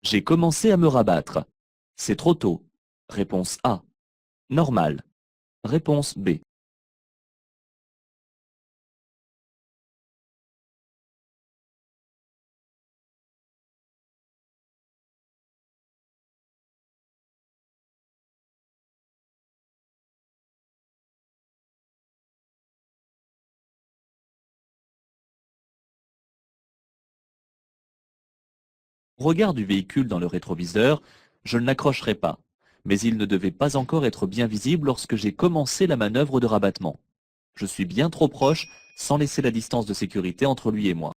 J'ai commencé à me rabattre. C'est trop tôt. Réponse A. Normal. Réponse B. Au regard du véhicule dans le rétroviseur, je ne l'accrocherai pas, mais il ne devait pas encore être bien visible lorsque j'ai commencé la manœuvre de rabattement. Je suis bien trop proche, sans laisser la distance de sécurité entre lui et moi.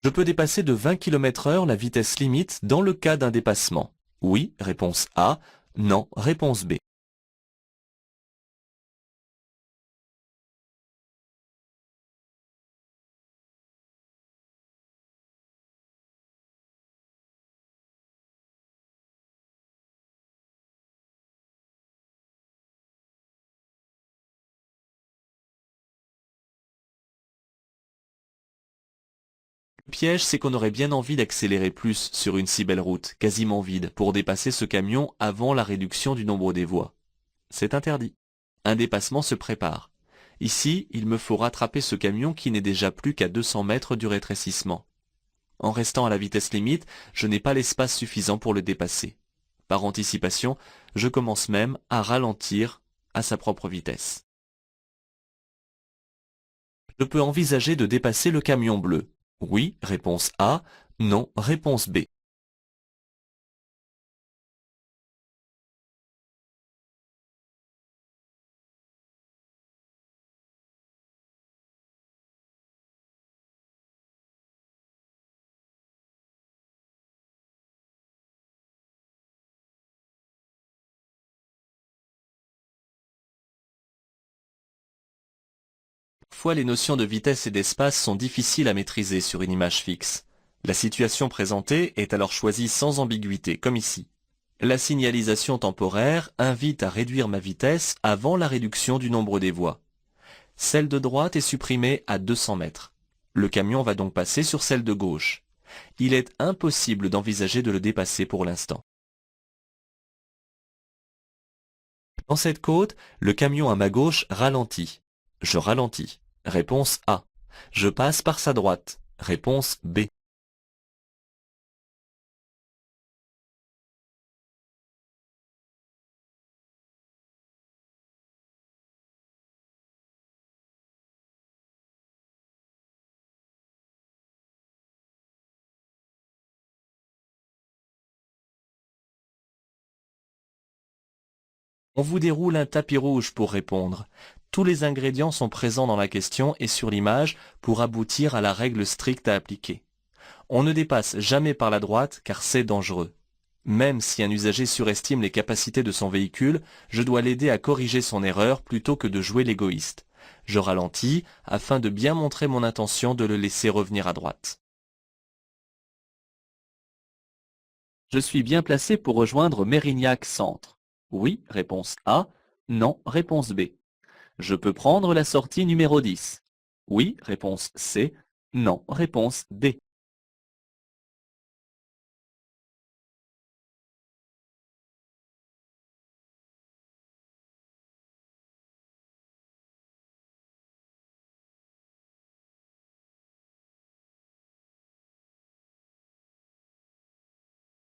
Je peux dépasser de 20 km/h la vitesse limite dans le cas d'un dépassement. Oui, réponse A. Non, réponse B. Le piège, c'est qu'on aurait bien envie d'accélérer plus sur une si belle route, quasiment vide, pour dépasser ce camion avant la réduction du nombre des voies. C'est interdit. Un dépassement se prépare. Ici, il me faut rattraper ce camion qui n'est déjà plus qu'à 200 mètres du rétrécissement. En restant à la vitesse limite, je n'ai pas l'espace suffisant pour le dépasser. Par anticipation, je commence même à ralentir à sa propre vitesse. Je peux envisager de dépasser le camion bleu. Oui, réponse A. Non, réponse B. Parfois, les notions de vitesse et d'espace sont difficiles à maîtriser sur une image fixe. La situation présentée est alors choisie sans ambiguïté, comme ici. La signalisation temporaire invite à réduire ma vitesse avant la réduction du nombre des voies. Celle de droite est supprimée à 200 mètres. Le camion va donc passer sur celle de gauche. Il est impossible d'envisager de le dépasser pour l'instant. Dans cette côte, le camion à ma gauche ralentit. Je ralentis. Réponse A. Je passe par sa droite. Réponse B. On vous déroule un tapis rouge pour répondre. Tous les ingrédients sont présents dans la question et sur l'image pour aboutir à la règle stricte à appliquer. On ne dépasse jamais par la droite car c'est dangereux. Même si un usager surestime les capacités de son véhicule, je dois l'aider à corriger son erreur plutôt que de jouer l'égoïste. Je ralentis afin de bien montrer mon intention de le laisser revenir à droite. Je suis bien placé pour rejoindre Mérignac Centre. Oui, réponse A. Non, réponse B. Je peux prendre la sortie numéro 10. Oui, réponse C. Non, réponse D.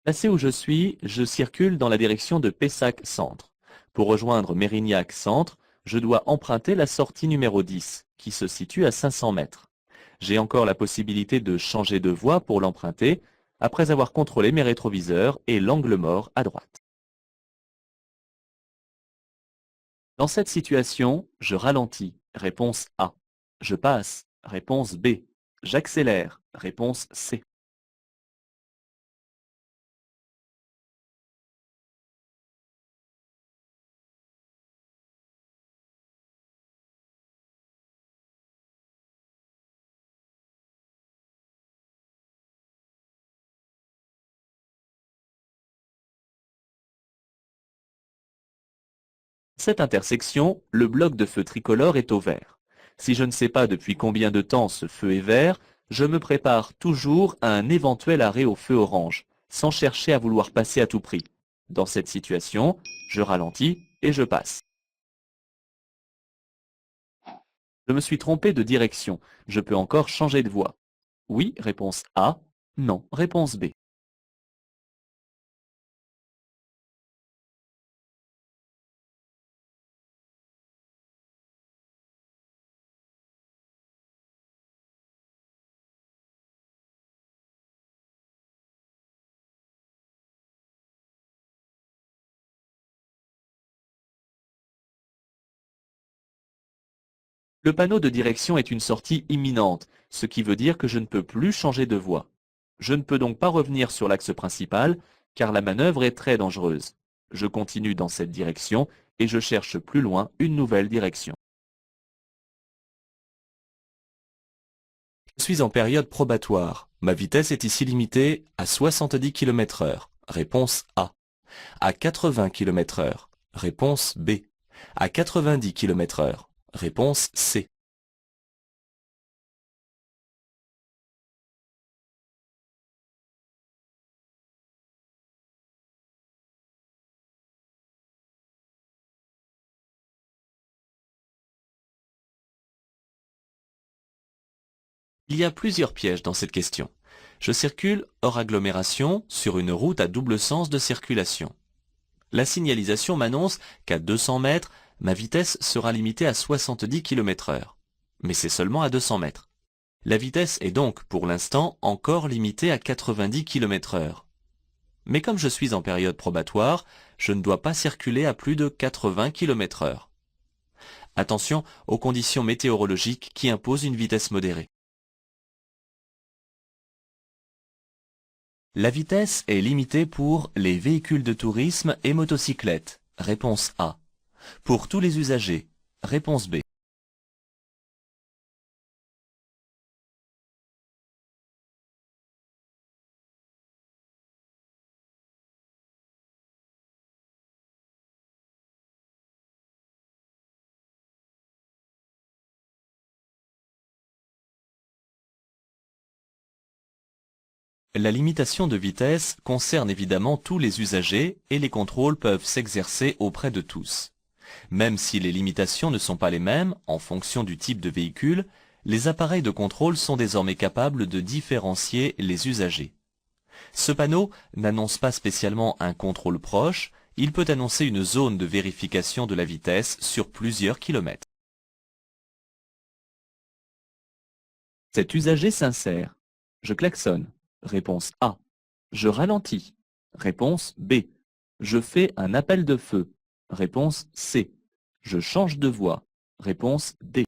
Placé où je circule dans la direction de Pessac Centre. Pour rejoindre Mérignac Centre, je dois emprunter la sortie numéro 10, qui se situe à 500 mètres. J'ai encore la possibilité de changer de voie pour l'emprunter, après avoir contrôlé mes rétroviseurs et l'angle mort à droite. Dans cette situation, je ralentis. Réponse A. Je passe. Réponse B. J'accélère. Réponse C. Cette intersection, le bloc de feu tricolore est au vert. Si je ne sais pas depuis combien de temps ce feu est vert, Je me prépare toujours à un éventuel arrêt au feu orange, sans chercher à vouloir passer à tout prix. Dans cette situation, je ralentis et je passe. Je me suis trompé de direction. Je peux encore changer de voie. Oui, réponse A. Non, réponse B. Le panneau de direction est une sortie imminente, ce qui veut dire que je ne peux plus changer de voie. Je ne peux donc pas revenir sur l'axe principal, car la manœuvre est très dangereuse. Je continue dans cette direction et je cherche plus loin une nouvelle direction. Je suis en période probatoire. Ma vitesse est ici limitée à 70 km/h. Réponse A. À 80 km/h. Réponse B. À 90 km/h. Réponse C. Il y a plusieurs pièges dans cette question. Je circule hors agglomération sur une route à double sens de circulation. La signalisation m'annonce qu'à 200 mètres, ma vitesse sera limitée à 70 km/h. Mais c'est seulement à 200 mètres. La vitesse est donc, pour l'instant, encore limitée à 90 km/h. Mais comme je suis en période probatoire, je ne dois pas circuler à plus de 80 km/h. Attention aux conditions météorologiques qui imposent une vitesse modérée. La vitesse est limitée pour les véhicules de tourisme et motocyclettes. Réponse A. Pour tous les usagers. Réponse B. La limitation de vitesse concerne évidemment tous les usagers et les contrôles peuvent s'exercer auprès de tous. Même si les limitations ne sont pas les mêmes en fonction du type de véhicule, les appareils de contrôle sont désormais capables de différencier les usagers. Ce panneau n'annonce pas spécialement un contrôle proche, il peut annoncer une zone de vérification de la vitesse sur plusieurs kilomètres. Cet usager s'insère. Je klaxonne. Réponse A. Je ralentis. Réponse B. Je fais un appel de feu. Réponse C. Je change de voie. Réponse D.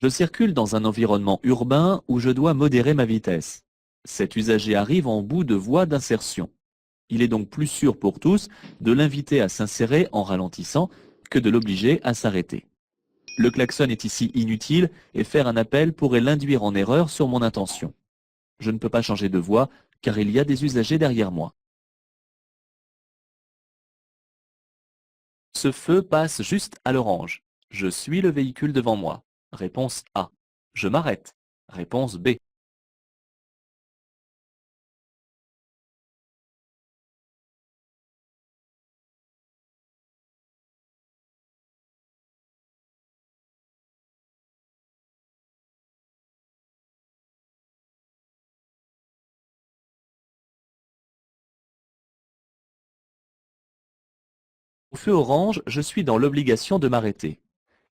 Je circule dans un environnement urbain où je dois modérer ma vitesse. Cet usager arrive en bout de voie d'insertion. Il est donc plus sûr pour tous de l'inviter à s'insérer en ralentissant que de l'obliger à s'arrêter. Le klaxon est ici inutile et faire un appel pourrait l'induire en erreur sur mon intention. Je ne peux pas changer de voie car il y a des usagers derrière moi. Ce feu passe juste à l'orange. Je suis le véhicule devant moi. Réponse A. Je m'arrête. Réponse B. Au feu orange, je suis dans l'obligation de m'arrêter.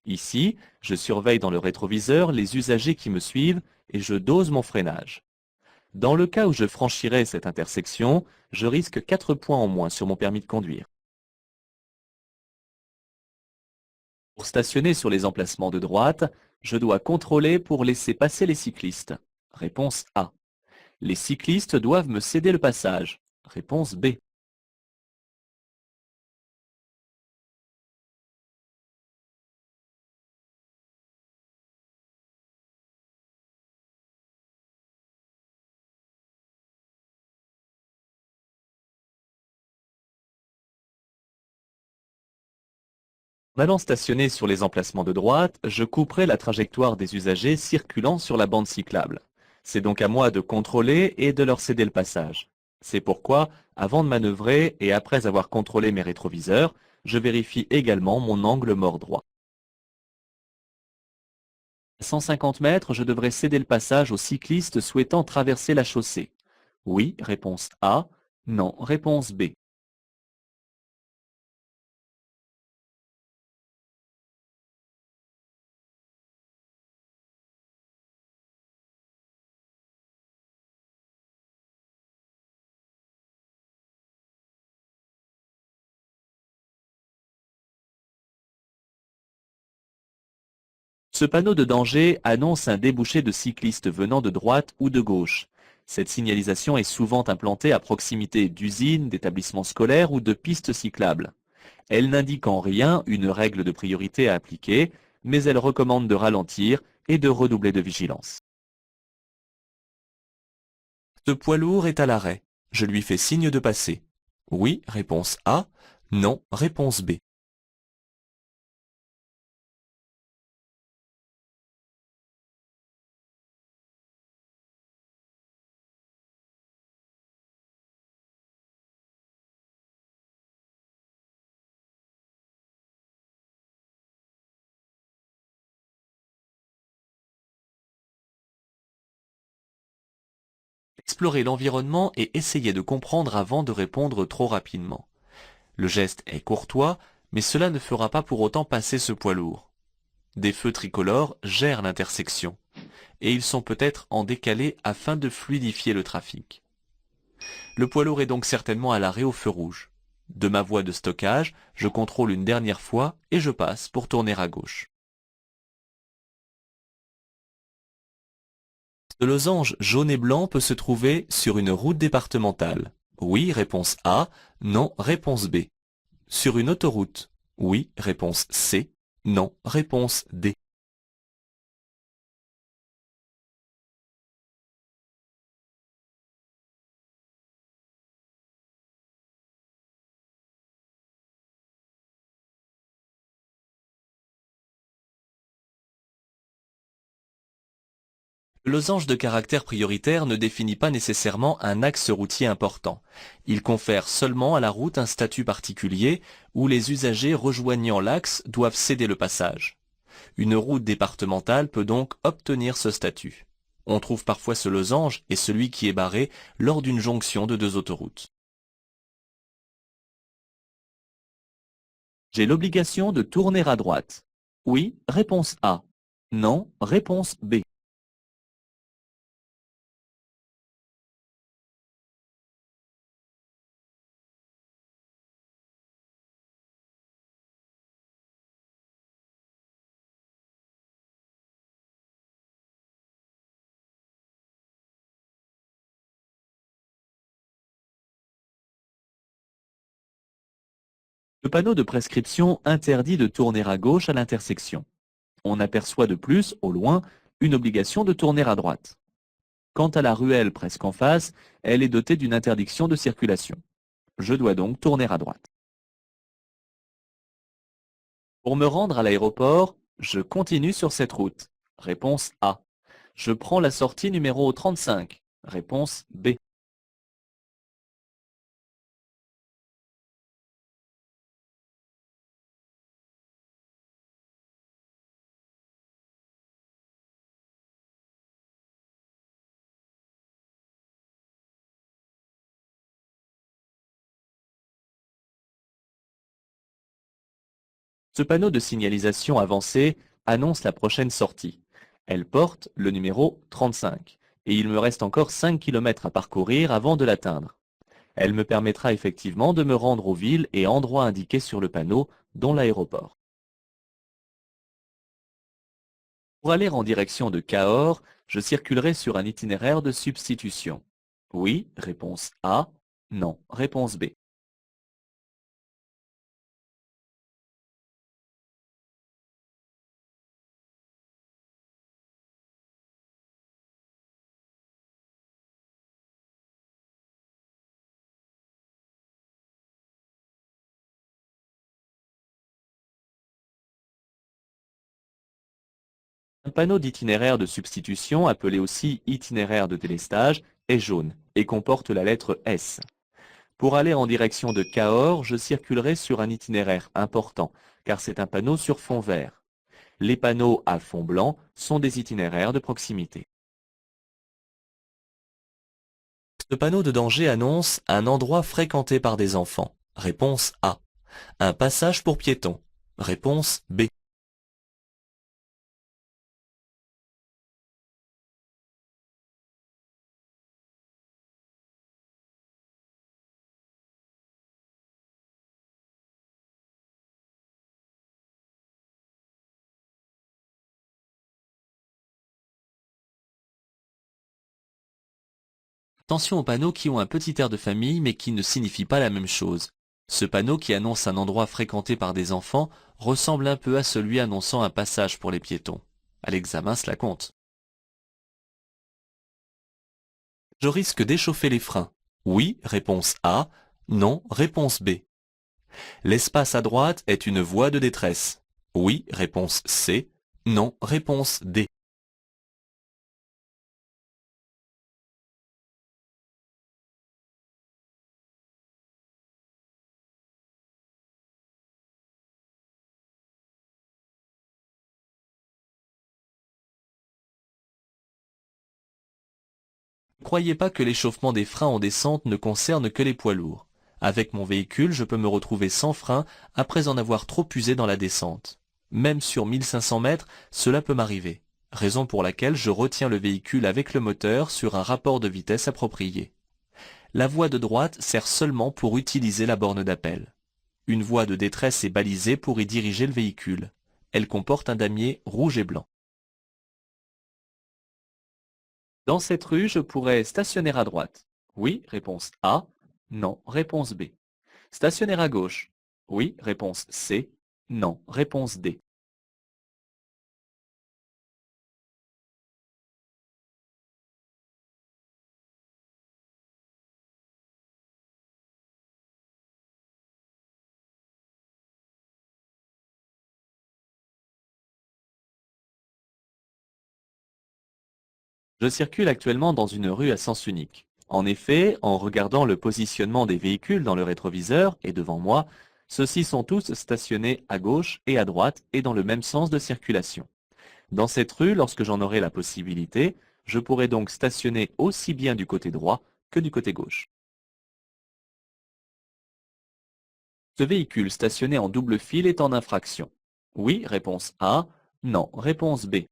Ici, je surveille dans le rétroviseur les usagers qui me suivent et je dose mon freinage. Dans le cas où je franchirais cette intersection, je risque 4 points en moins sur mon permis de conduire. Pour stationner sur les emplacements de droite, je dois contrôler pour laisser passer les cyclistes. Réponse A. Les cyclistes doivent me céder le passage. Réponse B. En allant stationner sur les emplacements de droite, je couperai la trajectoire des usagers circulant sur la bande cyclable. C'est donc à moi de contrôler et de leur céder le passage. C'est pourquoi, avant de manœuvrer et après avoir contrôlé mes rétroviseurs, je vérifie également mon angle mort droit. À 150 mètres, je devrais céder le passage aux cyclistes souhaitant traverser la chaussée. Oui, réponse A. Non, réponse B. Ce panneau de danger annonce un débouché de cyclistes venant de droite ou de gauche. Cette signalisation est souvent implantée à proximité d'usines, d'établissements scolaires ou de pistes cyclables. Elle n'indique en rien une règle de priorité à appliquer, mais elle recommande de ralentir et de redoubler de vigilance. Ce poids lourd est à l'arrêt. Je lui fais signe de passer. Oui, réponse A. Non, réponse B. Explorer l'environnement et essayer de comprendre avant de répondre trop rapidement. Le geste est courtois, mais cela ne fera pas pour autant passer ce poids lourd. Des feux tricolores gèrent l'intersection, et ils sont peut-être en décalé afin de fluidifier le trafic. Le poids lourd est donc certainement à l'arrêt au feu rouge. De ma voie de stockage, je contrôle une dernière fois et je passe pour tourner à gauche. Ce losange jaune et blanc peut se trouver sur une route départementale. Oui, réponse A. Non, réponse B. Sur une autoroute. Oui, réponse C. Non, réponse D. Le losange de caractère prioritaire ne définit pas nécessairement un axe routier important. Il confère seulement à la route un statut particulier où les usagers rejoignant l'axe doivent céder le passage. Une route départementale peut donc obtenir ce statut. On trouve parfois ce losange et celui qui est barré lors d'une jonction de deux autoroutes. J'ai l'obligation de tourner à droite. Oui, réponse A. Non, réponse B. Le panneau de prescription interdit de tourner à gauche à l'intersection. On aperçoit de plus, au loin, une obligation de tourner à droite. Quant à la ruelle presque en face, elle est dotée d'une interdiction de circulation. Je dois donc tourner à droite. Pour me rendre à l'aéroport, je continue sur cette route. Réponse A. Je prends la sortie numéro 35. Réponse B. Ce panneau de signalisation avancée annonce la prochaine sortie. Elle porte le numéro 35 et il me reste encore 5 km à parcourir avant de l'atteindre. Elle me permettra effectivement de me rendre aux villes et endroits indiqués sur le panneau, dont l'aéroport. Pour aller en direction de Cahors, je circulerai sur un itinéraire de substitution. Oui, réponse A. Non, réponse B. Un panneau d'itinéraire de substitution, appelé aussi itinéraire de délestage, est jaune et comporte la lettre S. Pour aller en direction de Cahors, je circulerai sur un itinéraire important, car c'est un panneau sur fond vert. Les panneaux à fond blanc sont des itinéraires de proximité. Ce panneau de danger annonce un endroit fréquenté par des enfants. Réponse A. Un passage pour piétons. Réponse B. Attention aux panneaux qui ont un petit air de famille mais qui ne signifient pas la même chose. Ce panneau qui annonce un endroit fréquenté par des enfants ressemble un peu à celui annonçant un passage pour les piétons. À l'examen, cela compte. Je risque d'échauffer les freins. Oui, réponse A. Non, réponse B. L'espace à droite est une voie de détresse. Oui, réponse C. Non, réponse D. Ne croyez pas que l'échauffement des freins en descente ne concerne que les poids lourds. Avec mon véhicule, je peux me retrouver sans frein après en avoir trop usé dans la descente. Même sur 1500 mètres, cela peut m'arriver. Raison pour laquelle je retiens le véhicule avec le moteur sur un rapport de vitesse approprié. La voie de droite sert seulement pour utiliser la borne d'appel. Une voie de détresse est balisée pour y diriger le véhicule. Elle comporte un damier rouge et blanc. Dans cette rue, je pourrais stationner à droite. Oui, réponse A. Non, réponse B. Stationner à gauche. Oui, réponse C. Non, réponse D. Je circule actuellement dans une rue à sens unique. En effet, en regardant le positionnement des véhicules dans le rétroviseur et devant moi, ceux-ci sont tous stationnés à gauche et à droite et dans le même sens de circulation. Dans cette rue, lorsque j'en aurai la possibilité, je pourrai donc stationner aussi bien du côté droit que du côté gauche. Ce véhicule stationné en double file est en infraction. Oui, réponse A. Non, réponse B.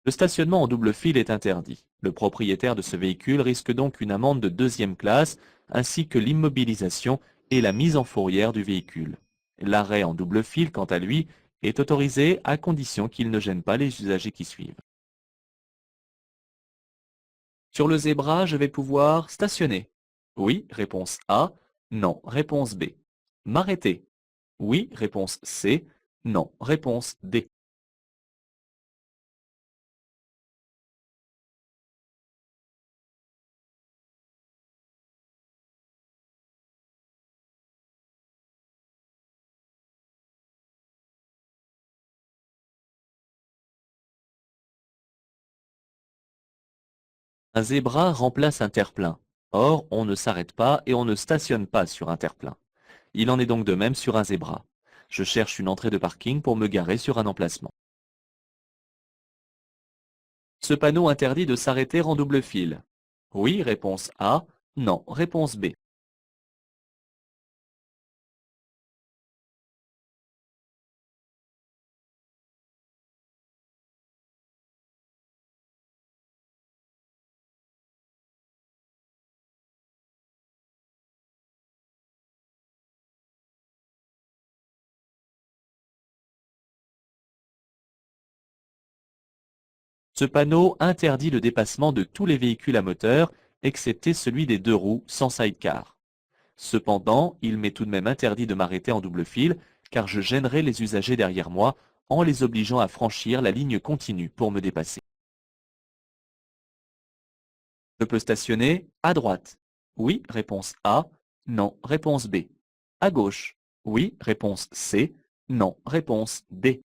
Le stationnement en double file est interdit. Le propriétaire de ce véhicule risque donc une amende de deuxième classe, ainsi que l'immobilisation et la mise en fourrière du véhicule. L'arrêt en double file, quant à lui, est autorisé à condition qu'il ne gêne pas les usagers qui suivent. Sur le zébra, je vais pouvoir stationner. Oui, réponse A. Non, réponse B. M'arrêter. Oui, réponse C. Non, réponse D. Un zébra remplace un terre-plein. Or, on ne s'arrête pas et on ne stationne pas sur un terre-plein. Il en est donc de même sur un zébra. Je cherche une entrée de parking pour me garer sur un emplacement. Ce panneau interdit de s'arrêter en double file. Oui, réponse A. Non, réponse B. Ce panneau interdit le dépassement de tous les véhicules à moteur, excepté celui des deux roues sans sidecar. Cependant, il m'est tout de même interdit de m'arrêter en double fil, car je gênerai les usagers derrière moi en les obligeant à franchir la ligne continue pour me dépasser. Je peux stationner à droite. Oui, réponse A. Non, réponse B. À gauche. Oui, réponse C. Non, réponse D.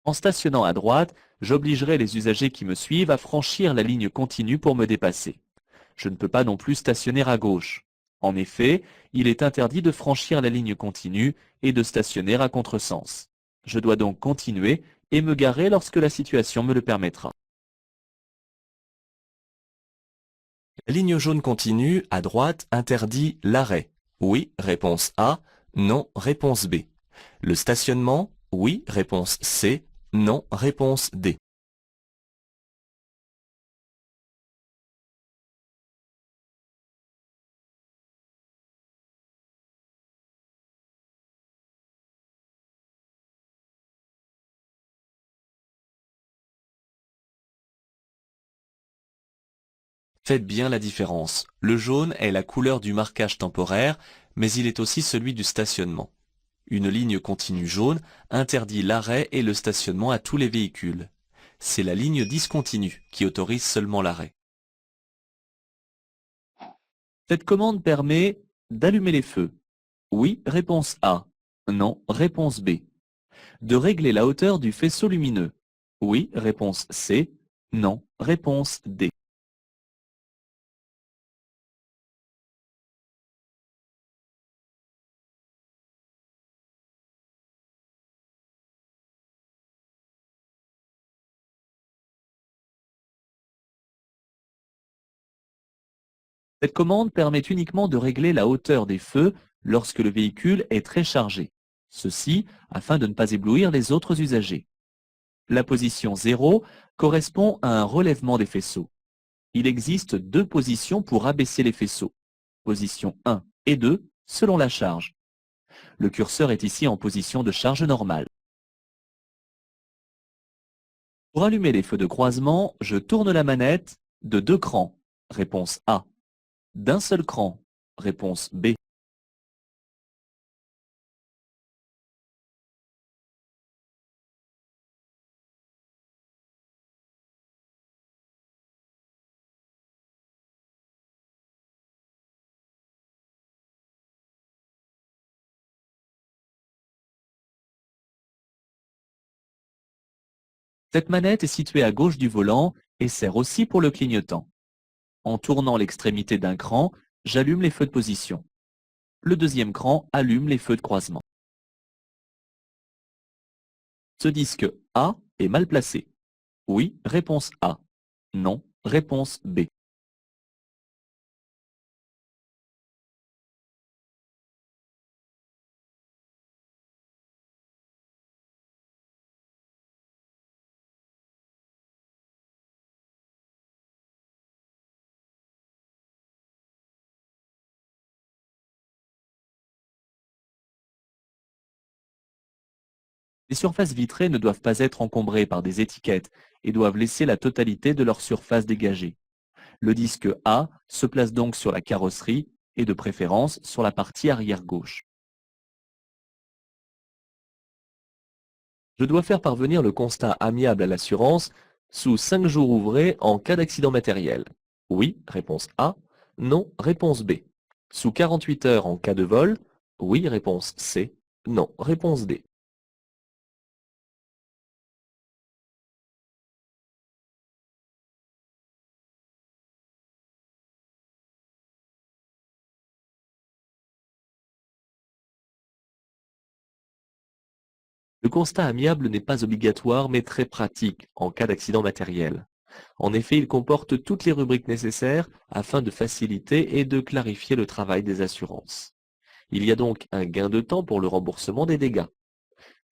En stationnant à droite, j'obligerai les usagers qui me suivent à franchir la ligne continue pour me dépasser. Je ne peux pas non plus stationner à gauche. En effet, il est interdit de franchir la ligne continue et de stationner à contresens. Je dois donc continuer et me garer lorsque la situation me le permettra. La ligne jaune continue, à droite, interdit l'arrêt. Oui, réponse A. Non, réponse B. Le stationnement, oui, réponse C. Non, réponse D. Faites bien la différence. Le jaune est la couleur du marquage temporaire, mais il est aussi celui du stationnement. Une ligne continue jaune interdit l'arrêt et le stationnement à tous les véhicules. C'est la ligne discontinue qui autorise seulement l'arrêt. Cette commande permet d'allumer les feux. Oui, réponse A. Non, réponse B. De régler la hauteur du faisceau lumineux. Oui, réponse C. Non, réponse D. Cette commande permet uniquement de régler la hauteur des feux lorsque le véhicule est très chargé. Ceci afin de ne pas éblouir les autres usagers. La position 0 correspond à un relèvement des faisceaux. Il existe deux positions pour abaisser les faisceaux. Position 1 et 2 selon la charge. Le curseur est ici en position de charge normale. Pour allumer les feux de croisement, je tourne la manette de deux crans. Réponse A. D'un seul cran. Réponse B. Cette manette est située à gauche du volant et sert aussi pour le clignotant. En tournant l'extrémité d'un cran, j'allume les feux de position. Le deuxième cran allume les feux de croisement. Ce disque A est mal placé. Oui, réponse A. Non, réponse B. Les surfaces vitrées ne doivent pas être encombrées par des étiquettes et doivent laisser la totalité de leur surface dégagée. Le disque A se place donc sur la carrosserie et de préférence sur la partie arrière gauche. Je dois faire parvenir le constat amiable à l'assurance sous 5 jours ouvrés en cas d'accident matériel. Oui, réponse A. Non, réponse B. Sous 48 heures en cas de vol. Oui, réponse C. Non, réponse D. Le constat amiable n'est pas obligatoire mais très pratique en cas d'accident matériel. En effet, il comporte toutes les rubriques nécessaires afin de faciliter et de clarifier le travail des assurances. Il y a donc un gain de temps pour le remboursement des dégâts.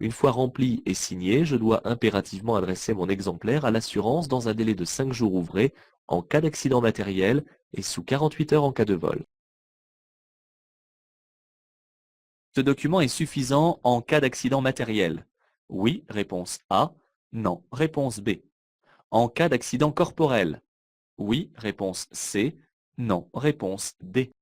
Une fois rempli et signé, je dois impérativement adresser mon exemplaire à l'assurance dans un délai de 5 jours ouvrés en cas d'accident matériel et sous 48 heures en cas de vol. Ce document est suffisant en cas d'accident matériel. Oui, réponse A. Non, réponse B. En cas d'accident corporel. Oui, réponse C. Non, réponse D.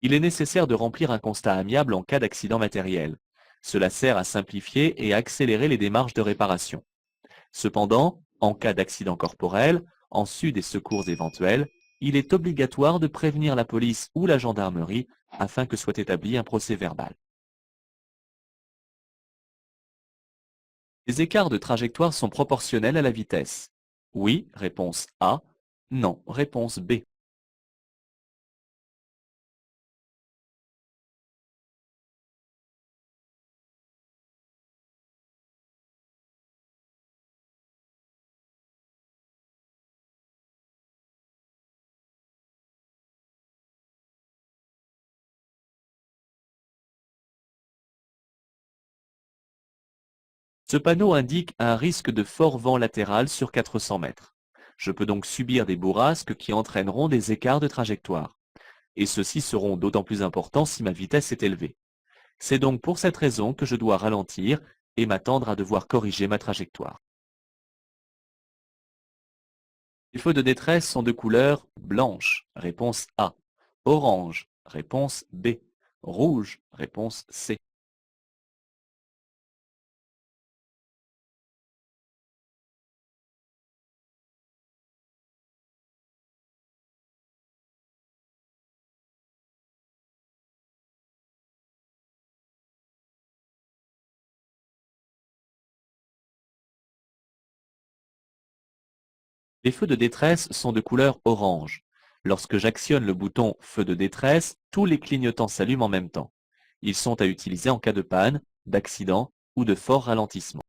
Il est nécessaire de remplir un constat amiable en cas d'accident matériel. Cela sert à simplifier et à accélérer les démarches de réparation. Cependant, en cas d'accident corporel, en sus des secours éventuels, il est obligatoire de prévenir la police ou la gendarmerie afin que soit établi un procès-verbal. Les écarts de trajectoire sont proportionnels à la vitesse. Oui, réponse A. Non, réponse B. Ce panneau indique un risque de fort vent latéral sur 400 mètres. Je peux donc subir des bourrasques qui entraîneront des écarts de trajectoire. Et ceux-ci seront d'autant plus importants si ma vitesse est élevée. C'est donc pour cette raison que je dois ralentir et m'attendre à devoir corriger ma trajectoire. Les feux de détresse sont de couleur blanche, réponse A. Orange, réponse B. Rouge, réponse C. Les feux de détresse sont de couleur orange. Lorsque j'actionne le bouton feu de détresse, tous les clignotants s'allument en même temps. Ils sont à utiliser en cas de panne, d'accident ou de fort ralentissement.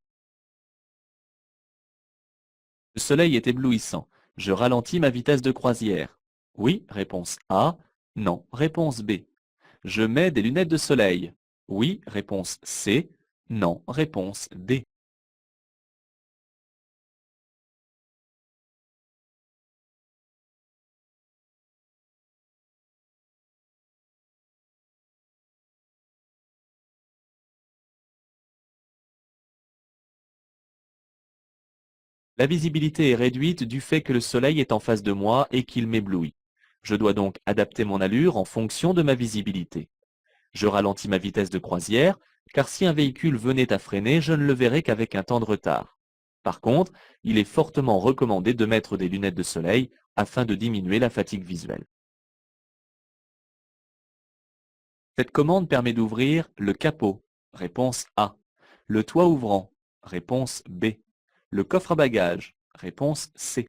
Le soleil est éblouissant. Je ralentis ma vitesse de croisière. Oui, réponse A. Non, réponse B. Je mets des lunettes de soleil. Oui, réponse C. Non, réponse D. La visibilité est réduite du fait que le soleil est en face de moi et qu'il m'éblouit. Je dois donc adapter mon allure en fonction de ma visibilité. Je ralentis ma vitesse de croisière, car si un véhicule venait à freiner, je ne le verrais qu'avec un temps de retard. Par contre, il est fortement recommandé de mettre des lunettes de soleil afin de diminuer la fatigue visuelle. Cette commande permet d'ouvrir le capot. Réponse A. Le toit ouvrant. Réponse B. Le coffre à bagages. Réponse C.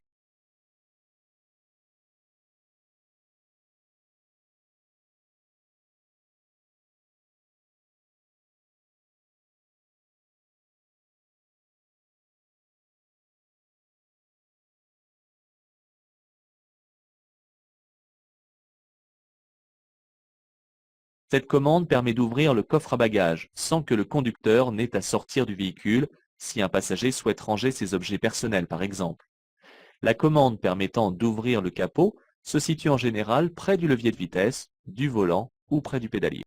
Cette commande permet d'ouvrir le coffre à bagages sans que le conducteur n'ait à sortir du véhicule si un passager souhaite ranger ses objets personnels par exemple. La commande permettant d'ouvrir le capot se situe en général près du levier de vitesse, du volant ou près du pédalier.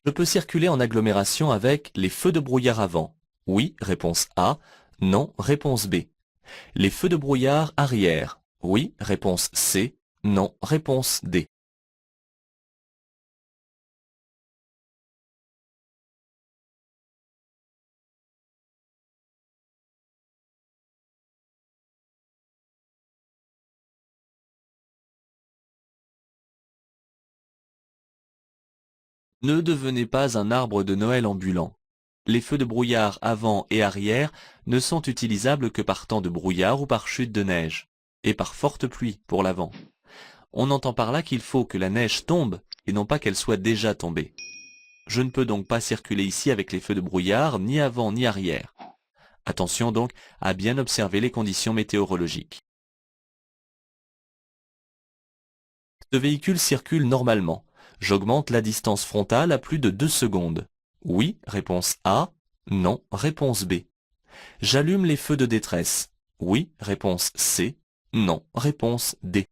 Je peux circuler en agglomération avec les feux de brouillard avant. Oui, réponse A. Non, réponse B. Les feux de brouillard arrière. Oui, réponse C. Non, réponse D. Ne devenez pas un arbre de Noël ambulant. Les feux de brouillard avant et arrière ne sont utilisables que par temps de brouillard ou par chute de neige, et par forte pluie pour l'avant. On entend par là qu'il faut que la neige tombe et non pas qu'elle soit déjà tombée. Je ne peux donc pas circuler ici avec les feux de brouillard, ni avant ni arrière. Attention donc à bien observer les conditions météorologiques. Ce véhicule circule normalement. J'augmente la distance frontale à plus de 2 secondes. Oui, réponse A. Non, réponse B. J'allume les feux de détresse. Oui, réponse C. Non, réponse D.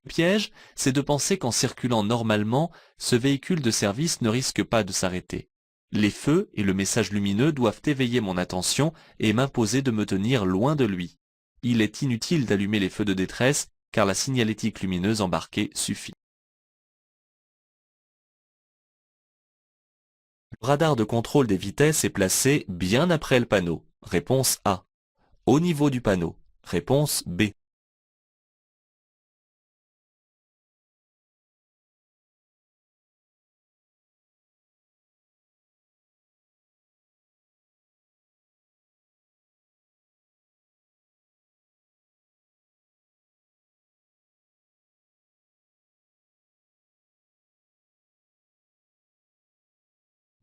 Le piège, c'est de penser qu'en circulant normalement, ce véhicule de service ne risque pas de s'arrêter. Les feux et le message lumineux doivent éveiller mon attention et m'imposer de me tenir loin de lui. Il est inutile d'allumer les feux de détresse car la signalétique lumineuse embarquée suffit. Le radar de contrôle des vitesses est placé bien après le panneau. Réponse A. Au niveau du panneau. Réponse B.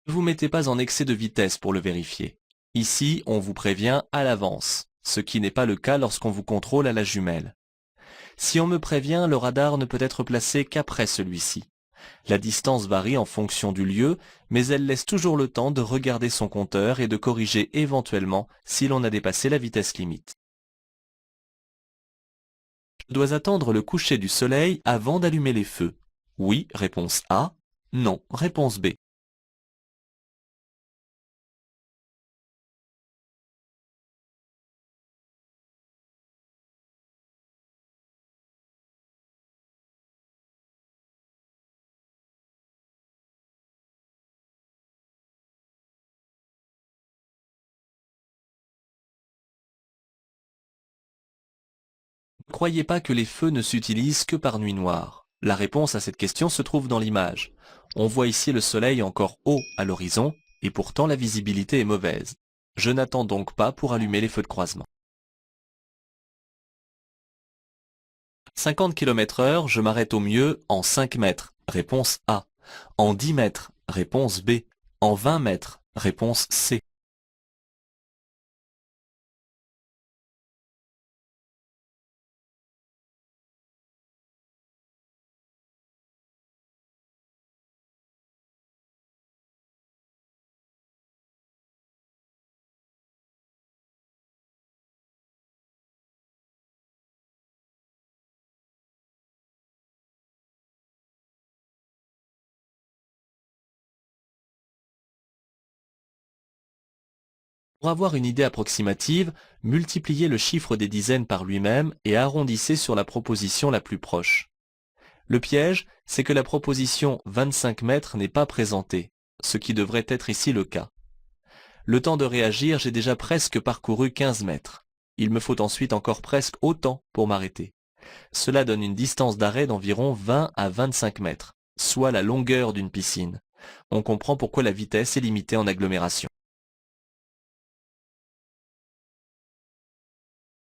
Ne vous mettez pas en excès de vitesse pour le vérifier. Ici, on vous prévient à l'avance, ce qui n'est pas le cas lorsqu'on vous contrôle à la jumelle. Si on me prévient, le radar ne peut être placé qu'après celui-ci. La distance varie en fonction du lieu, mais elle laisse toujours le temps de regarder son compteur et de corriger éventuellement si l'on a dépassé la vitesse limite. Je dois attendre le coucher du soleil avant d'allumer les feux. Oui, réponse A. Non, réponse B. Ne croyez pas que les feux ne s'utilisent que par nuit noire. La réponse à cette question se trouve dans l'image. On voit ici le soleil encore haut à l'horizon, et pourtant la visibilité est mauvaise. Je n'attends donc pas pour allumer les feux de croisement. 50 km/h, je m'arrête au mieux en 5 mètres. Réponse A. En 10 mètres. Réponse B. En 20 mètres. Réponse C. Pour avoir une idée approximative, multipliez le chiffre des dizaines par lui-même et arrondissez sur la proposition la plus proche. Le piège, c'est que la proposition 25 mètres n'est pas présentée, ce qui devrait être ici le cas. Le temps de réagir, j'ai déjà presque parcouru 15 mètres. Il me faut ensuite encore presque autant pour m'arrêter. Cela donne une distance d'arrêt d'environ 20 à 25 mètres, soit la longueur d'une piscine. On comprend pourquoi la vitesse est limitée en agglomération.